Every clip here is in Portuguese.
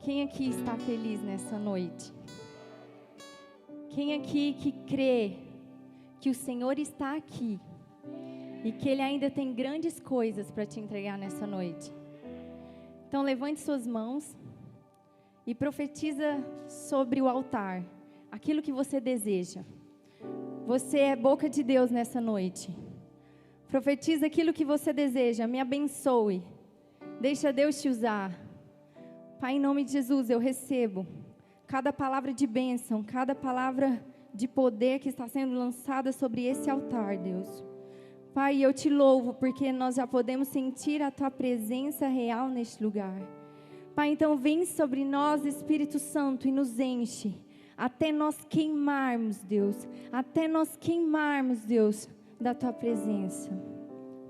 Quem aqui está feliz nessa noite? Quem aqui que crê que o Senhor está aqui e que Ele ainda tem grandes coisas para te entregar nessa noite? Então levante suas mãos e profetiza sobre o altar aquilo que você deseja. Você é boca de Deus nessa noite. Profetiza aquilo que você deseja. Me abençoe. Deixa Deus te usar. Pai, em nome de Jesus, eu recebo cada palavra de bênção, cada palavra de poder que está sendo lançada sobre esse altar, Deus. Pai, eu te louvo porque nós já podemos sentir a Tua presença real neste lugar. Pai, então vem sobre nós, Espírito Santo, e nos enche, até nós queimarmos, Deus, até nós queimarmos, Deus, da Tua presença.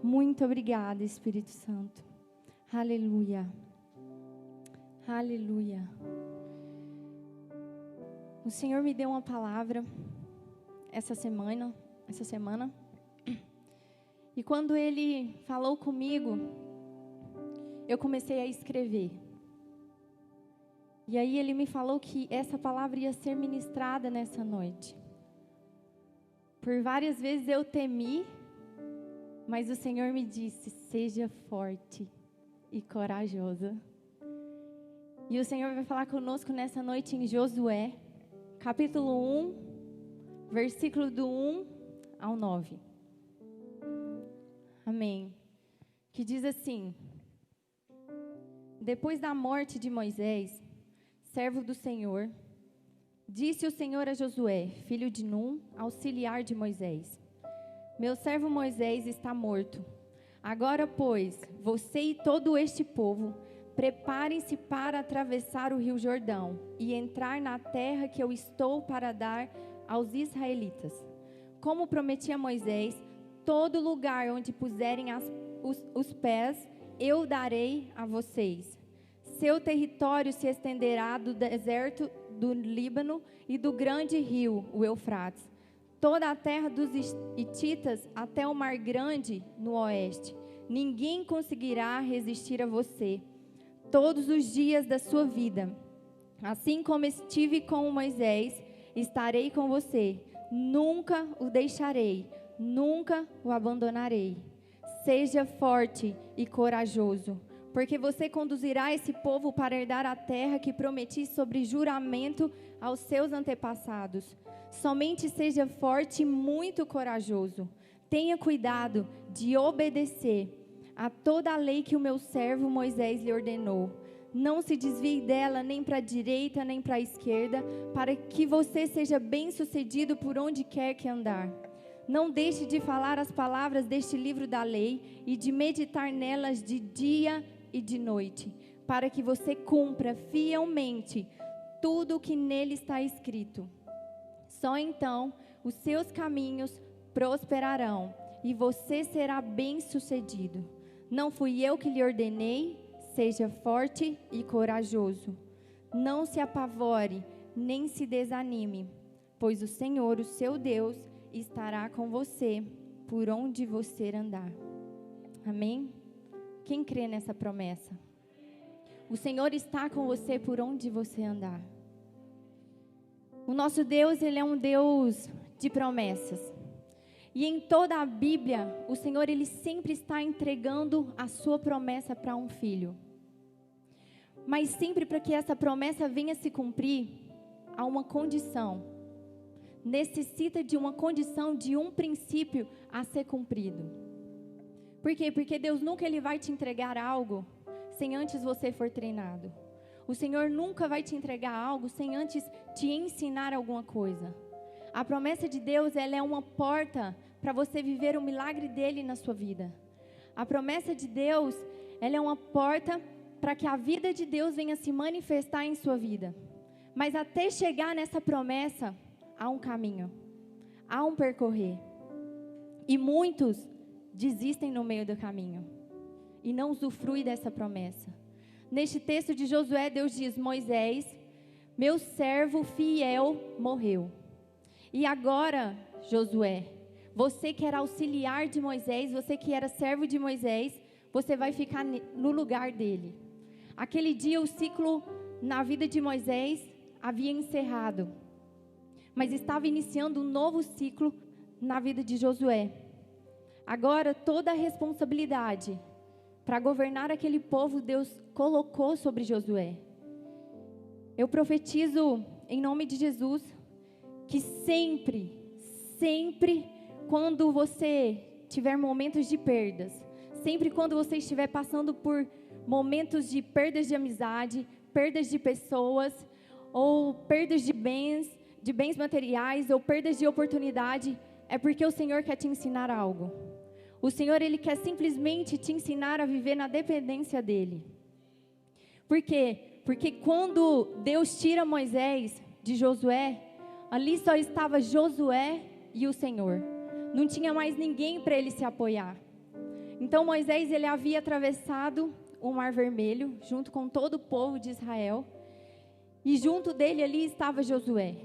Muito obrigada, Espírito Santo. Aleluia. Aleluia. O Senhor me deu uma palavra essa semana. E quando Ele falou comigo, eu comecei a escrever. E aí Ele me falou que essa palavra ia ser ministrada nessa noite. Por várias vezes eu temi, mas o Senhor me disse: seja forte e corajosa. E o Senhor vai falar conosco nessa noite em Josué, capítulo 1, versículo do 1 ao 9. Amém. Que diz assim: depois da morte de Moisés, servo do Senhor, disse o Senhor a Josué, filho de Num, auxiliar de Moisés: meu servo Moisés está morto. Agora, pois, você e todo este povo, preparem-se para atravessar o rio Jordão e entrar na terra que eu estou para dar aos israelitas. Como prometi a Moisés, todo lugar onde puserem os pés, eu darei a vocês. Seu território se estenderá do deserto do Líbano e do grande rio, o Eufrates, toda a terra dos hititas até o Mar Grande no oeste. Ninguém conseguirá resistir a você todos os dias da sua vida. Assim como estive com Moisés, estarei com você. Nunca o deixarei, nunca o abandonarei. Seja forte e corajoso, porque você conduzirá esse povo para herdar a terra que prometi sobre juramento aos seus antepassados. Somente seja forte e muito corajoso. Tenha cuidado de obedecer a toda a lei que o meu servo Moisés lhe ordenou. Não se desvie dela nem para a direita nem para a esquerda, para que você seja bem-sucedido por onde quer que andar. Não deixe de falar as palavras deste livro da lei e de meditar nelas de dia e de noite, para que você cumpra fielmente tudo o que nele está escrito. Só então os seus caminhos prosperarão e você será bem-sucedido. Não fui eu que lhe ordenei? Seja forte e corajoso. Não se apavore, nem se desanime, pois o Senhor, o seu Deus, estará com você por onde você andar. Amém? Quem crê nessa promessa? O Senhor está com você por onde você andar. O nosso Deus, Ele é um Deus de promessas. E em toda a Bíblia, o Senhor, Ele sempre está entregando a sua promessa para um filho. Mas sempre para que essa promessa venha se cumprir, há uma condição. Necessita de uma condição, de um princípio a ser cumprido. Por quê? Porque Deus nunca Ele vai te entregar algo sem antes você for treinado. O Senhor nunca vai te entregar algo sem antes te ensinar alguma coisa. A promessa de Deus, ela é uma porta para você viver o milagre dele na sua vida. A promessa de Deus, ela é uma porta para que a vida de Deus venha se manifestar em sua vida. Mas até chegar nessa promessa, há um caminho, há um percorrer. E muitos desistem no meio do caminho e não usufruem dessa promessa. Neste texto de Josué, Deus diz: Moisés, meu servo fiel, morreu. E agora, Josué, você que era auxiliar de Moisés, você que era servo de Moisés, você vai ficar no lugar dele. Aquele dia o ciclo na vida de Moisés havia encerrado, mas estava iniciando um novo ciclo na vida de Josué. Agora toda a responsabilidade para governar aquele povo Deus colocou sobre Josué. Eu profetizo em nome de Jesus que sempre quando você tiver momentos de perdas, sempre quando você estiver passando por momentos de perdas de amizade, perdas de pessoas, ou perdas de bens materiais, ou perdas de oportunidade, é porque o Senhor quer te ensinar algo. O Senhor, Ele quer simplesmente te ensinar a viver na dependência dEle. Por quê? Porque quando Deus tira Moisés de Josué, ali só estava Josué e o Senhor. Não tinha mais ninguém para ele se apoiar. Então Moisés, ele havia atravessado o Mar Vermelho, junto com todo o povo de Israel. E junto dele ali estava Josué.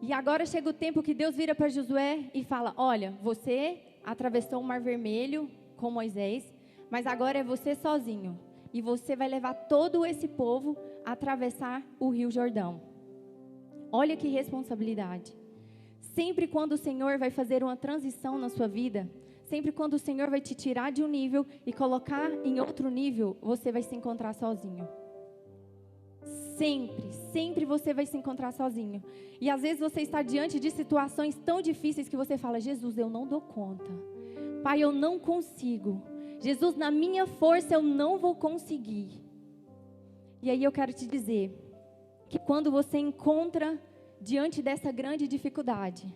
E agora chega o tempo que Deus vira para Josué e fala: olha, você atravessou o Mar Vermelho com Moisés, mas agora é você sozinho. E você vai levar todo esse povo a atravessar o Rio Jordão. Olha que responsabilidade. Sempre quando o Senhor vai fazer uma transição na sua vida, sempre quando o Senhor vai te tirar de um nível e colocar em outro nível, você vai se encontrar sozinho. Sempre você vai se encontrar sozinho. E às vezes você está diante de situações tão difíceis que você fala: Jesus, eu não dou conta. Pai, eu não consigo. Jesus, na minha força eu não vou conseguir. E aí eu quero te dizer que quando você encontra diante dessa grande dificuldade,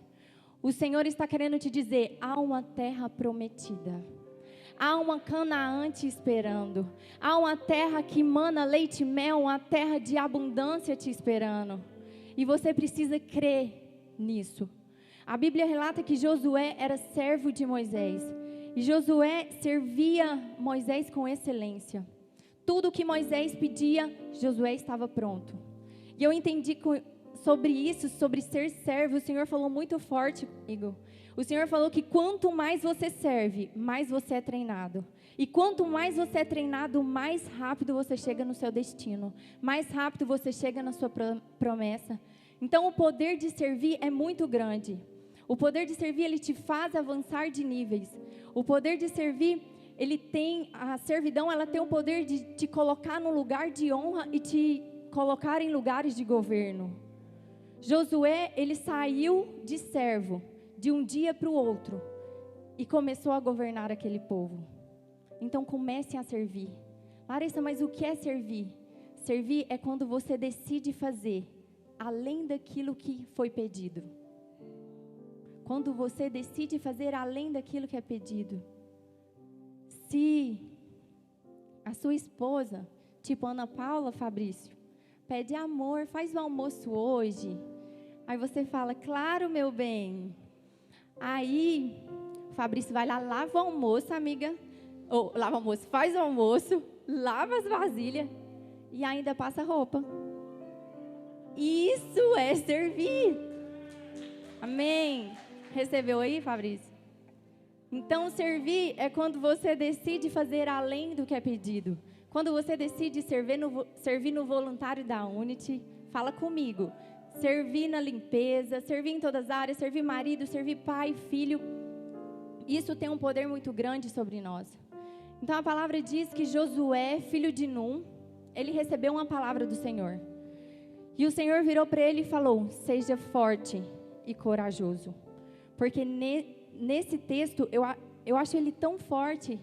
o Senhor está querendo te dizer: há uma terra prometida. Há uma Canaã te esperando. Há uma terra que mana leite e mel, uma terra de abundância te esperando. E você precisa crer nisso. A Bíblia relata que Josué era servo de Moisés. E Josué servia Moisés com excelência. Tudo que Moisés pedia, Josué estava pronto. E eu entendi sobre isso, sobre ser servo, o Senhor falou muito forte comigo. O Senhor falou que quanto mais você serve, mais você é treinado. E quanto mais você é treinado, mais rápido você chega no seu destino. Mais rápido você chega na sua promessa. Então o poder de servir é muito grande. O poder de servir, ele te faz avançar de níveis. O poder de servir, a servidão, ela tem o poder de te colocar no lugar de honra e te colocar em lugares de governo. Josué, ele saiu de servo de um dia para o outro e começou a governar aquele povo. Então comecem a servir. Larissa, mas o que é servir? Servir é quando você decide fazer além daquilo que foi pedido. Quando você decide fazer além daquilo que é pedido. Se a sua esposa, tipo Ana Paula, Fabrício, pede: amor, faz o almoço hoje. Aí você fala: claro, meu bem. Aí, Fabrício vai lá, lava o almoço, amiga. Ou lava o almoço, faz o almoço, lava as vasilhas e ainda passa roupa. Isso é servir. Amém. Recebeu aí, Fabrício? Então, servir é quando você decide fazer além do que é pedido. Quando você decide servir no voluntário da Unity, fala comigo. Servir na limpeza, servir em todas as áreas, servir marido, servir pai, filho. Isso tem um poder muito grande sobre nós. Então a palavra diz que Josué, filho de Num, ele recebeu uma palavra do Senhor. E o Senhor virou para ele e falou: seja forte e corajoso. Porque nesse texto, eu acho ele tão forte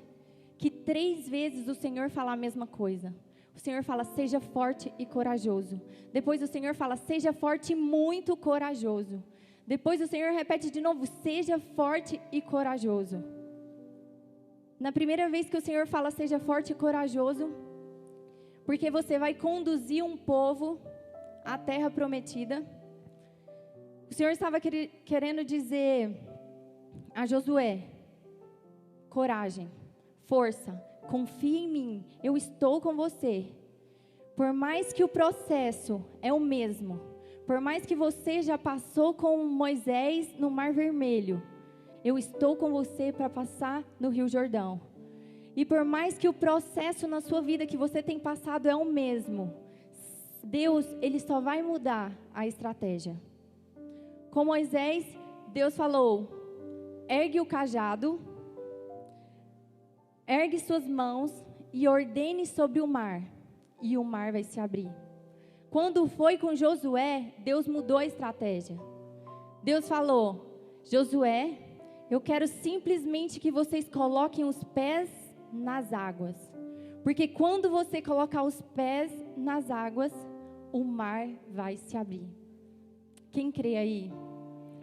que 3 vezes o Senhor fala a mesma coisa. O Senhor fala: seja forte e corajoso. Depois o Senhor fala: seja forte e muito corajoso. Depois o Senhor repete de novo: seja forte e corajoso. Na primeira vez que o Senhor fala: seja forte e corajoso, porque você vai conduzir um povo à terra prometida. O Senhor estava querendo dizer a Josué: coragem, força, confie em mim, eu estou com você. Por mais que o processo é o mesmo, por mais que você já passou com Moisés no Mar Vermelho, eu estou com você para passar no Rio Jordão. E por mais que o processo na sua vida que você tem passado é o mesmo, Deus, Ele só vai mudar a estratégia. Com Moisés, Deus falou: ergue o cajado, ergue suas mãos e ordene sobre o mar, e o mar vai se abrir. Quando foi com Josué, Deus mudou a estratégia. Deus falou: Josué, eu quero simplesmente que vocês coloquem os pés nas águas. Porque quando você colocar os pés nas águas, o mar vai se abrir. Quem crê aí?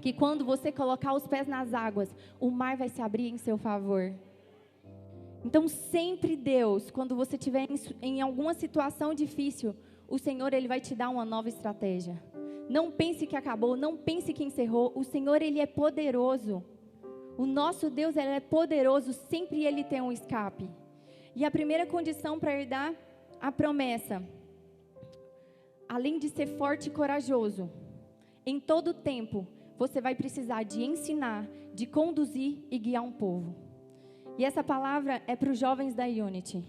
Que quando você colocar os pés nas águas, o mar vai se abrir em seu favor. Então sempre Deus, quando você estiver em alguma situação difícil, o Senhor, Ele vai te dar uma nova estratégia. Não pense que acabou, não pense que encerrou. O Senhor, Ele é poderoso. O nosso Deus, Ele é poderoso, sempre Ele tem um escape. E a primeira condição para herdar a promessa, além de ser forte e corajoso, em todo tempo, você vai precisar de ensinar, de conduzir e guiar um povo. E essa palavra é para os jovens da Unity.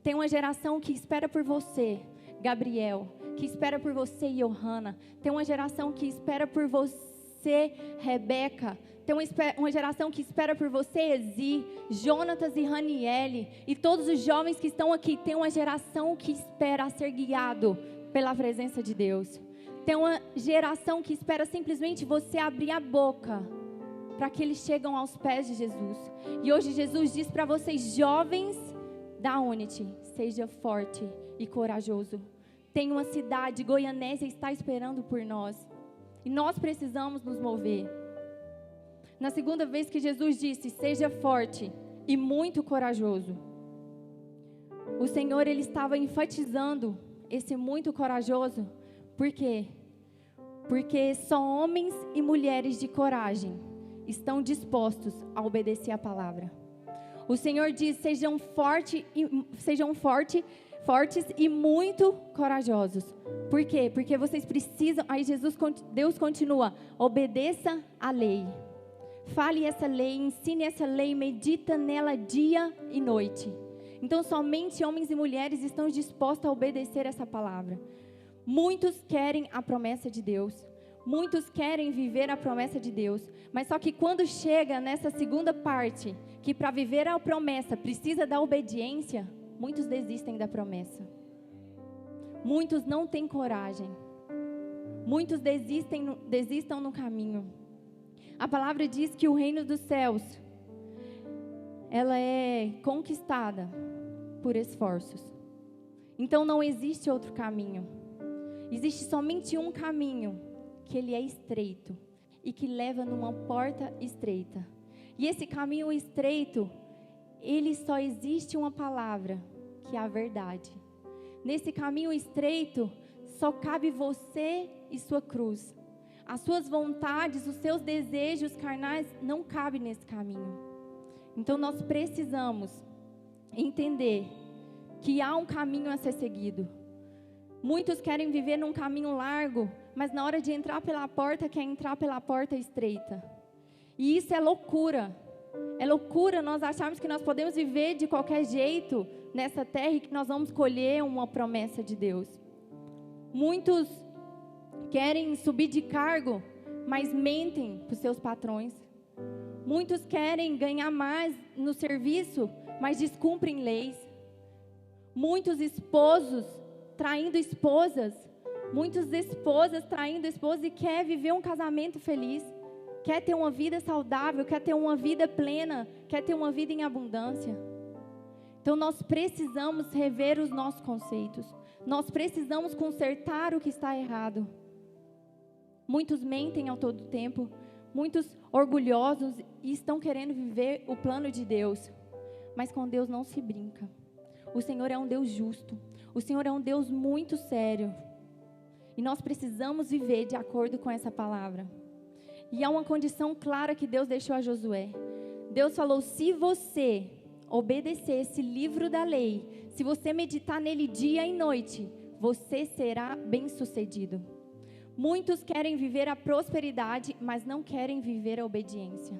Tem uma geração que espera por você, Gabriel, que espera por você, Johanna. Tem uma geração que espera por você, Rebeca. Tem uma geração que espera por você, Ezi, Jonatas e Raniele. E todos os jovens que estão aqui, tem uma geração que espera ser guiado pela presença de Deus. Tem uma geração que espera simplesmente você abrir a boca para que eles cheguem aos pés de Jesus. E hoje Jesus diz para vocês, jovens da Unity, seja forte e corajoso. Tem uma cidade, Goianésia está esperando por nós. E nós precisamos nos mover. Na segunda vez que Jesus disse, seja forte e muito corajoso, o Senhor, Ele estava enfatizando esse muito corajoso. Por quê? Porque só homens e mulheres de coragem estão dispostos a obedecer a palavra. O Senhor diz, sejam fortes e muito corajosos. Por quê? Porque vocês precisam, aí Deus continua, obedeça a lei. Fale essa lei, ensine essa lei, medita nela dia e noite. Então somente homens e mulheres estão dispostos a obedecer essa palavra. Muitos querem a promessa de Deus. Muitos querem viver a promessa de Deus. Mas só que quando chega nessa segunda parte, que para viver a promessa precisa da obediência, muitos desistem da promessa. Muitos não têm coragem. Muitos desistam no caminho. A palavra diz que o reino dos céus, ela é conquistada por esforços. Então não existe outro caminho. Existe somente um caminho, que ele é estreito e que leva numa porta estreita. E esse caminho estreito, ele só existe uma palavra, que é a verdade. Nesse caminho estreito, só cabe você e sua cruz. As suas vontades, os seus desejos carnais não cabem nesse caminho. Então nós precisamos entender que há um caminho a ser seguido. Muitos querem viver num caminho largo, mas na hora de entrar pela porta, quer entrar pela porta estreita. E isso é loucura. É loucura nós acharmos que nós podemos viver de qualquer jeito nessa terra e que nós vamos colher uma promessa de Deus. Muitos querem subir de cargo, mas mentem para os seus patrões. Muitos querem ganhar mais no serviço, mas descumprem leis. Muitos esposos traindo esposas. Muitas esposas traindo esposas e quer viver um casamento feliz. Quer ter uma vida saudável, quer ter uma vida plena, quer ter uma vida em abundância. Então nós precisamos rever os nossos conceitos. Nós precisamos consertar o que está errado. Muitos mentem ao todo tempo, muitos orgulhosos e estão querendo viver o plano de Deus. Mas com Deus não se brinca. O Senhor é um Deus justo. O Senhor é um Deus muito sério. E nós precisamos viver de acordo com essa palavra. E há uma condição clara que Deus deixou a Josué. Deus falou, se você obedecer esse livro da lei, se você meditar nele dia e noite, você será bem-sucedido. Muitos querem viver a prosperidade, mas não querem viver a obediência.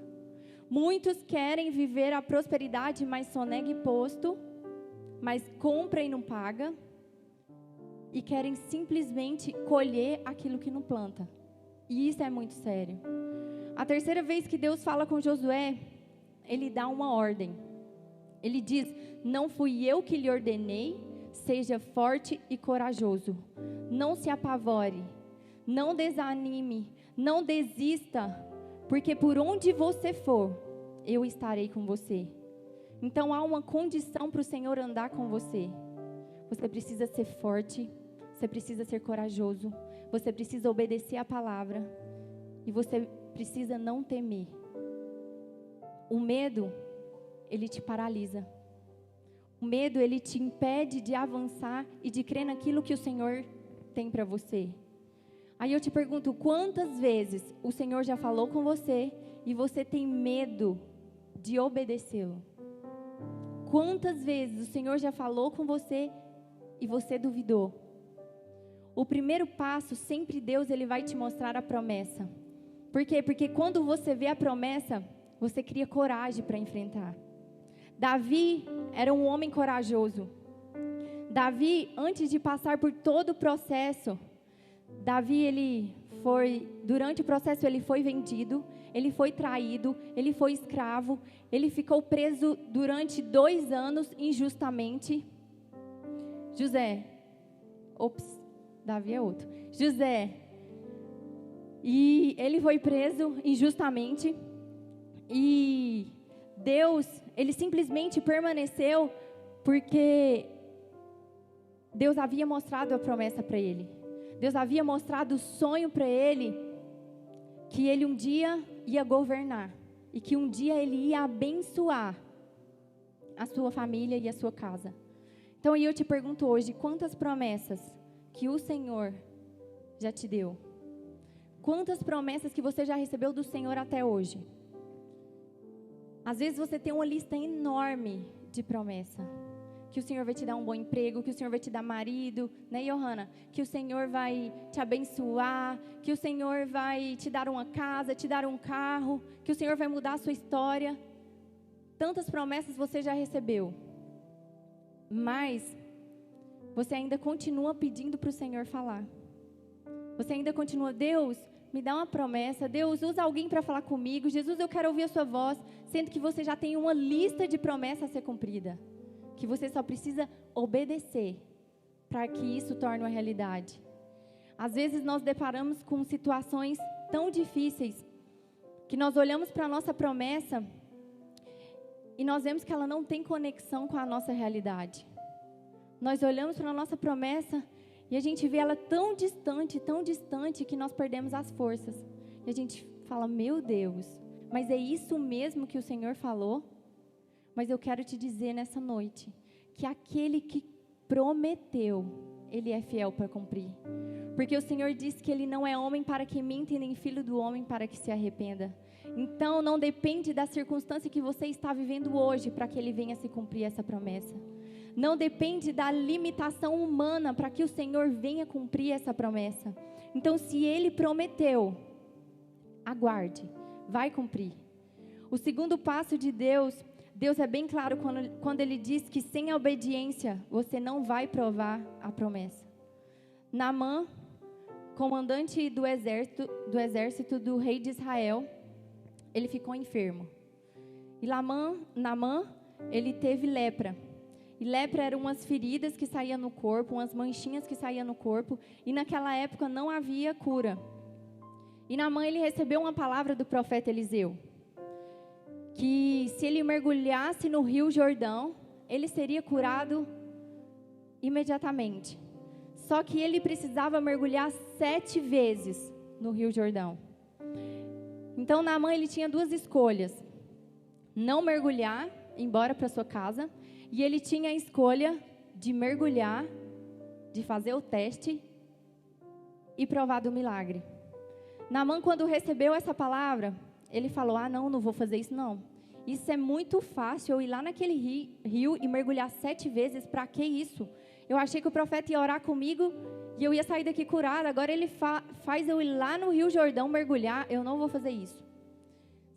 Muitos querem viver a prosperidade, mas sonega imposto, mas compra e não paga, e querem simplesmente colher aquilo que não planta. E isso é muito sério. A terceira vez que Deus fala com Josué, ele dá uma ordem. Ele diz: não fui eu que lhe ordenei, seja forte e corajoso. Não se apavore, não desanime, não desista, porque por onde você for, eu estarei com você. Então há uma condição para o Senhor andar com você. Você precisa ser forte, você precisa ser corajoso, você precisa obedecer a palavra e você precisa não temer. O medo, ele te paralisa. O medo, ele te impede de avançar e de crer naquilo que o Senhor tem para você. Aí eu te pergunto, quantas vezes o Senhor já falou com você e você tem medo de obedecê-lo? Quantas vezes o Senhor já falou com você e você duvidou? O primeiro passo, sempre Deus, ele vai te mostrar a promessa. Por quê? Porque quando você vê a promessa, você cria coragem para enfrentar. Davi era um homem corajoso. Davi, antes de passar por todo o processo, durante o processo ele foi vendido, ele foi traído, ele foi escravo, ele ficou preso durante 2 anos injustamente. Davi é outro. José. E ele foi preso injustamente. E Deus, ele simplesmente permaneceu porque Deus havia mostrado a promessa para ele. Deus havia mostrado o sonho para ele, que ele um dia ia governar e que um dia ele ia abençoar a sua família e a sua casa. Então eu te pergunto hoje, quantas promessas que o Senhor já te deu? Quantas promessas que você já recebeu do Senhor até hoje? Às vezes você tem uma lista enorme de promessa. Que o Senhor vai te dar um bom emprego, que o Senhor vai te dar marido, né, Johanna? Que o Senhor vai te abençoar, que o Senhor vai te dar uma casa, te dar um carro, que o Senhor vai mudar a sua história. Tantas promessas você já recebeu. Mas você ainda continua pedindo para o Senhor falar. Você ainda continua, Deus, me dá uma promessa. Deus, usa alguém para falar comigo. Jesus, eu quero ouvir a sua voz. Sendo que você já tem uma lista de promessas a ser cumprida. Que você só precisa obedecer para que isso torne uma realidade. Às vezes nós deparamos com situações tão difíceis que nós olhamos para a nossa promessa e nós vemos que ela não tem conexão com a nossa realidade. Nós olhamos para a nossa promessa e a gente vê ela tão distante que nós perdemos as forças. E a gente fala, meu Deus, mas é isso mesmo que o Senhor falou? Mas eu quero te dizer nessa noite, que aquele que prometeu, Ele é fiel para cumprir. Porque o Senhor disse que Ele não é homem para que minta e nem filho do homem para que se arrependa. Então não depende da circunstância que você está vivendo hoje para que Ele venha se cumprir essa promessa. Não depende da limitação humana para que o Senhor venha cumprir essa promessa. Então se Ele prometeu, aguarde, vai cumprir. O segundo passo de Deus é bem claro quando Ele diz que sem a obediência você não vai provar a promessa. Naamã, comandante do exército do rei de Israel, ele ficou enfermo. E Naamã, ele teve lepra. E lepra eram umas feridas que saíam no corpo, umas manchinhas que saíam no corpo. E naquela época não havia cura. E Naamã, ele recebeu uma palavra do profeta Eliseu. Que se ele mergulhasse no rio Jordão, ele seria curado imediatamente. Só que ele precisava mergulhar 7 vezes no rio Jordão. Então Naamã, ele tinha 2 escolhas. Não mergulhar, ir embora para sua casa. E ele tinha a escolha de mergulhar, de fazer o teste e provar do milagre. Naamã, quando recebeu essa palavra, ele falou, não vou fazer isso não. Isso é muito fácil, eu ir lá naquele rio e mergulhar 7 vezes, para que isso? Eu achei que o profeta ia orar comigo e eu ia sair daqui curada, agora ele faz eu ir lá no rio Jordão mergulhar, eu não vou fazer isso.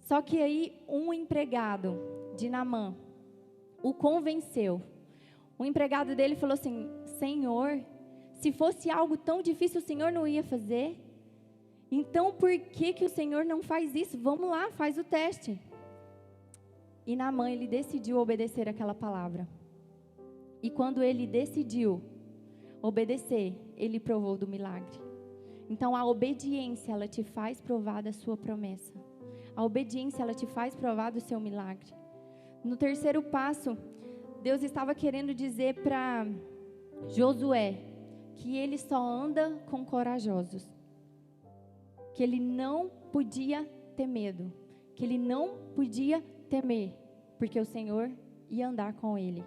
Só que aí um empregado de Naamã o convenceu. O empregado dele falou assim: Senhor, se fosse algo tão difícil, o Senhor não ia fazer? Então por que o Senhor não faz isso? Vamos lá, faz o teste. E Naamã, ele decidiu obedecer aquela palavra. E quando ele decidiu obedecer, ele provou do milagre. Então a obediência, ela te faz provar da sua promessa. A obediência, ela te faz provar do seu milagre. No terceiro passo, Deus estava querendo dizer para Josué que ele só anda com corajosos. Que ele não podia ter medo. Que ele não podia temer, porque o Senhor ia andar com ele.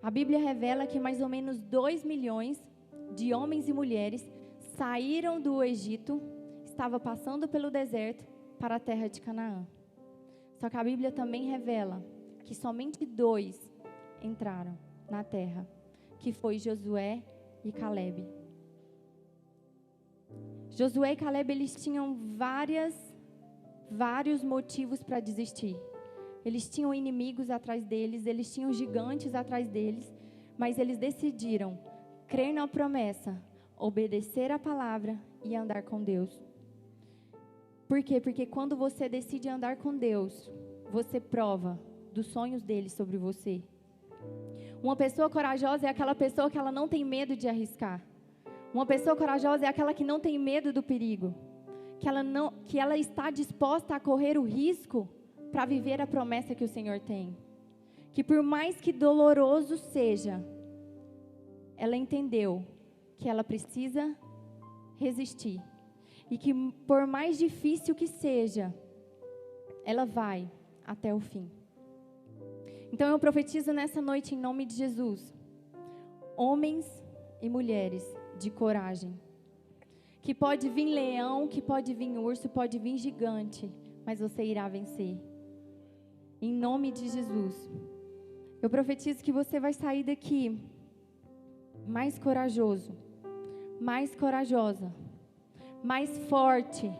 A Bíblia revela que mais ou menos 2 milhões de homens e mulheres saíram do Egito, estavam passando pelo deserto para a terra de Canaã. Só que a Bíblia também revela que somente 2 entraram na terra, que foi Josué e Calebe. Josué e Calebe, eles tinham vários motivos para desistir. Eles tinham inimigos atrás deles, eles tinham gigantes atrás deles, mas eles decidiram crer na promessa, obedecer a palavra e andar com Deus. Por quê? Porque quando você decide andar com Deus, você prova dos sonhos dele sobre você. Uma pessoa corajosa é aquela pessoa que ela não tem medo de arriscar. Uma pessoa corajosa é aquela que não tem medo do perigo, que ela está disposta a correr o risco para viver a promessa que o Senhor tem. Que por mais que doloroso seja, ela entendeu que ela precisa resistir. E que por mais difícil que seja, ela vai até o fim. Então eu profetizo nessa noite em nome de Jesus. Homens e mulheres de coragem. Que pode vir leão, que pode vir urso, pode vir gigante, mas você irá vencer. Em nome de Jesus. Eu profetizo que você vai sair daqui mais corajoso, mais corajosa, mais forte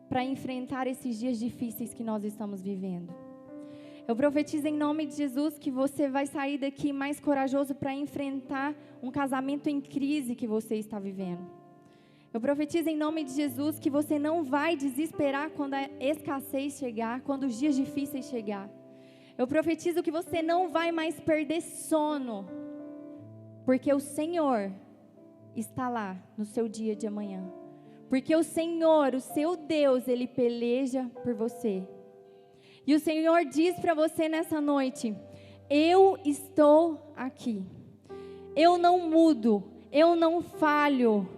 para enfrentar esses dias difíceis que nós estamos vivendo. Eu profetizo em nome de Jesus que você vai sair daqui mais corajoso para enfrentar um casamento em crise que você está vivendo. Eu profetizo em nome de Jesus que você não vai desesperar quando a escassez chegar, quando os dias difíceis chegar. Eu profetizo que você não vai mais perder sono, porque o Senhor está lá no seu dia de amanhã. Porque o Senhor, o seu Deus, Ele peleja por você. E o Senhor diz para você nessa noite: eu estou aqui. Eu não mudo, eu não falho.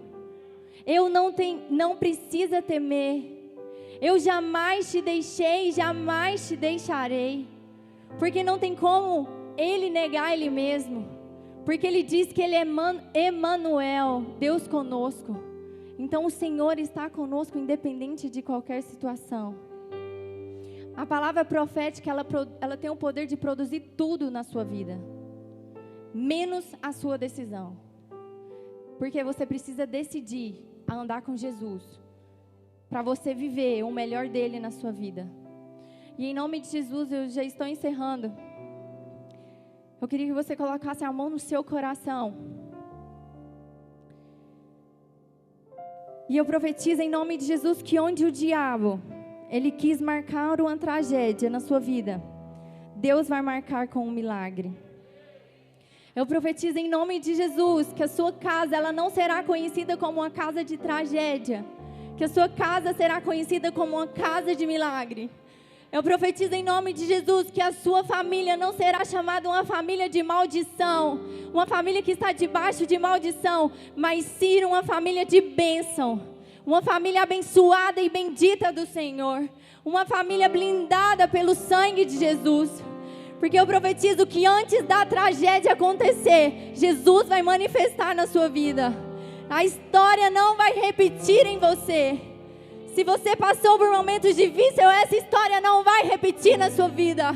Eu não precisa temer. Eu jamais te deixei, jamais te deixarei. Porque não tem como Ele negar Ele mesmo. Porque Ele diz que Ele é Emanuel, Deus conosco. Então o Senhor está conosco independente de qualquer situação. A palavra profética, ela tem o poder de produzir tudo na sua vida. Menos a sua decisão. Porque você precisa decidir a andar com Jesus, para você viver o melhor dele na sua vida. E em nome de Jesus, eu já estou encerrando. Eu queria que você colocasse a mão no seu coração. E eu profetizo em nome de Jesus que onde o diabo, ele quis marcar uma tragédia na sua vida, Deus vai marcar com um milagre. Eu profetizo em nome de Jesus que a sua casa, ela não será conhecida como uma casa de tragédia, que a sua casa será conhecida como uma casa de milagre. Eu profetizo em nome de Jesus que a sua família não será chamada uma família de maldição, uma família que está debaixo de maldição, mas sim uma família de bênção, uma família abençoada e bendita do Senhor, uma família blindada pelo sangue de Jesus. Porque eu profetizo que antes da tragédia acontecer, Jesus vai manifestar na sua vida. A história não vai repetir em você. Se você passou por momentos difíceis, essa história não vai repetir na sua vida.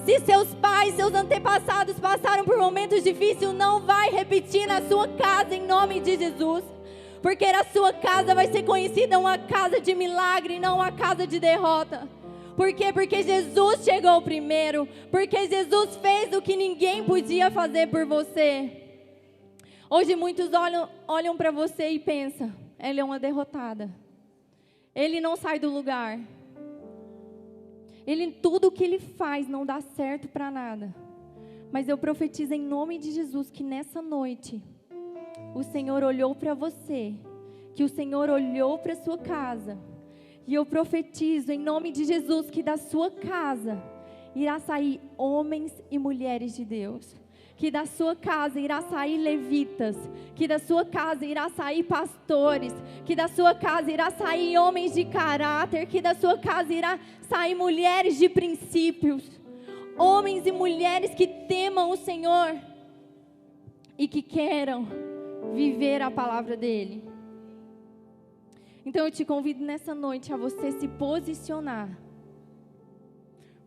Se seus pais, seus antepassados passaram por momentos difíceis, não vai repetir na sua casa em nome de Jesus. Porque a sua casa vai ser conhecida uma casa de milagre, não uma casa de derrota. Por quê? Porque Jesus chegou primeiro. Porque Jesus fez o que ninguém podia fazer por você. Hoje muitos olham para você e pensam, ela é uma derrotada. Ele não sai do lugar. Tudo o que ele faz não dá certo para nada. Mas eu profetizo em nome de Jesus que nessa noite o Senhor olhou para você, que o Senhor olhou para sua casa. E eu profetizo em nome de Jesus que da sua casa irá sair homens e mulheres de Deus. Que da sua casa irá sair levitas, que da sua casa irá sair pastores, que da sua casa irá sair homens de caráter, que da sua casa irá sair mulheres de princípios, homens e mulheres que temam o Senhor e que queiram viver a palavra dEle. Então eu te convido nessa noite a você se posicionar,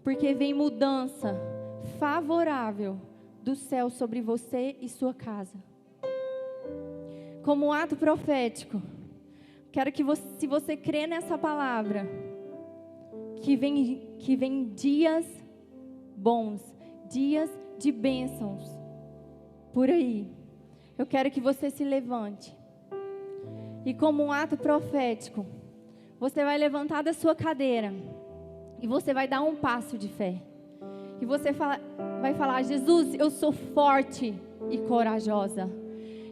porque vem mudança favorável do céu sobre você e sua casa. Como um ato profético, quero que você, se você crê nessa palavra, que vem dias bons, dias de bênçãos por aí. Eu quero que você se levante. E como um ato profético, você vai levantar da sua cadeira e você vai dar um passo de fé. E você vai falar: Jesus, eu sou forte e corajosa.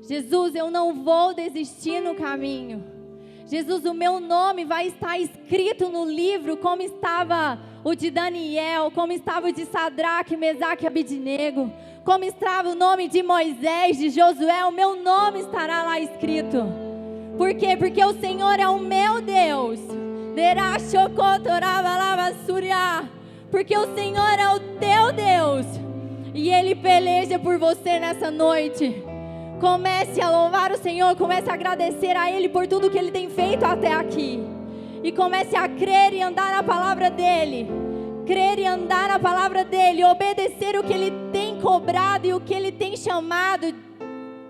Jesus, eu não vou desistir no caminho. Jesus, o meu nome vai estar escrito no livro, como estava o de Daniel, como estava o de Sadraque, Mesaque e Abednego, como estava o nome de Moisés, de Josué, o meu nome estará lá escrito. Por quê? Porque o Senhor é o meu Deus. Porque o Senhor é o teu Deus e Ele peleja por você nessa noite. Comece a louvar o Senhor, comece a agradecer a Ele por tudo que Ele tem feito até aqui. E comece a crer e andar na palavra dEle. Crer e andar na palavra dEle, obedecer o que Ele tem cobrado e o que Ele tem chamado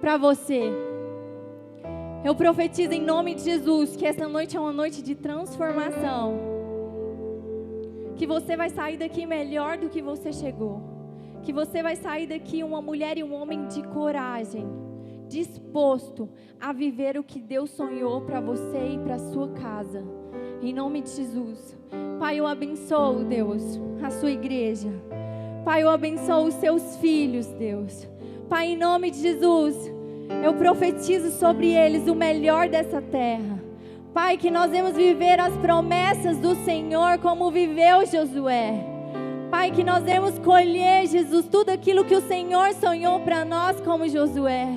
para você. Eu profetizo em nome de Jesus que essa noite é uma noite de transformação. Que você vai sair daqui melhor do que você chegou. Que você vai sair daqui uma mulher e um homem de coragem, disposto a viver o que Deus sonhou para você e para sua casa. Em nome de Jesus. Pai, eu abençoo, Deus, a sua igreja. Pai, eu abençoo os seus filhos, Deus. Pai, em nome de Jesus, eu profetizo sobre eles o melhor dessa terra. Pai, que nós vamos viver as promessas do Senhor como viveu Josué. Pai, que nós vamos colher, Jesus, tudo aquilo que o Senhor sonhou para nós como Josué.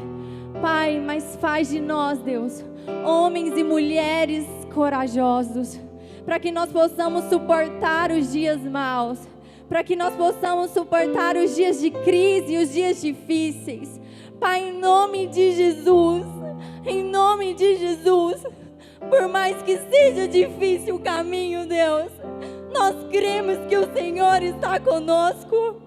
Pai, mas faz de nós, Deus, homens e mulheres corajosos, para que nós possamos suportar os dias maus, para que nós possamos suportar os dias de crise e os dias difíceis. Pai, em nome de Jesus, por mais que seja difícil o caminho, Deus, nós cremos que o Senhor está conosco.